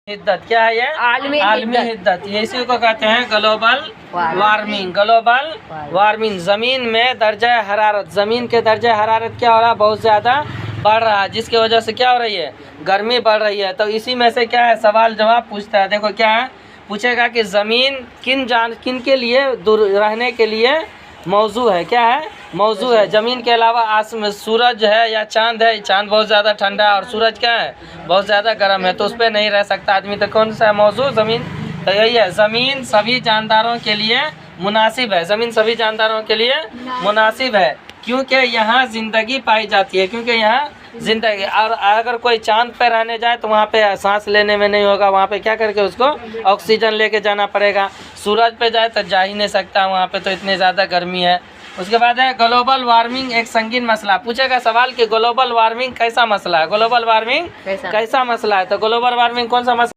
हिद्दत क्या है ये? आलमी हिद्दत। ये इसी को कहते हैं ग्लोबल वार्मिंग। ग्लोबल वार्मिंग, जमीन में दर्जा हरारत, जमीन के दर्जा हरारत क्या हो रहा है? बहुत ज़्यादा बढ़ रहा है, जिसकी वजह से क्या हो रही है? गर्मी बढ़ रही है। तो इसी में से क्या है, सवाल जवाब पूछता है। देखो क्या है, पूछेगा कि ज़मीन किन के लिए दूर रहने के लिए मौजू है। क्या है? मौजू है। ज़मीन के अलावा आसमान, सूरज है या चांद है। चांद बहुत ज़्यादा ठंडा है और सूरज क्या है? बहुत ज़्यादा गर्म है, तो उस पर नहीं रह सकता आदमी। तो कौन सा है मौजू? ज़मीन। तो यही है, ज़मीन सभी जानदारों के लिए मुनासिब है। ज़मीन सभी जानदारों के लिए मुनासिब है, क्योंकि यहाँ ज़िंदगी पाई जाती है। क्योंकि यहाँ ज़िंदगी, और अगर कोई चांद पर रहने जाए तो वहाँ पे सांस लेने में नहीं होगा, वहाँ पे क्या करके उसको ऑक्सीजन लेके जाना पड़ेगा। सूरज पे जाए तो जा ही नहीं सकता, वहाँ पे तो इतनी ज़्यादा गर्मी है। उसके बाद है ग्लोबल वार्मिंग एक संगीन मसला। पूछेगा सवाल कि ग्लोबल वार्मिंग कैसा मसला है? ग्लोबल वार्मिंग कैसा मसला है? तो ग्लोबल वार्मिंग कौन सा मसला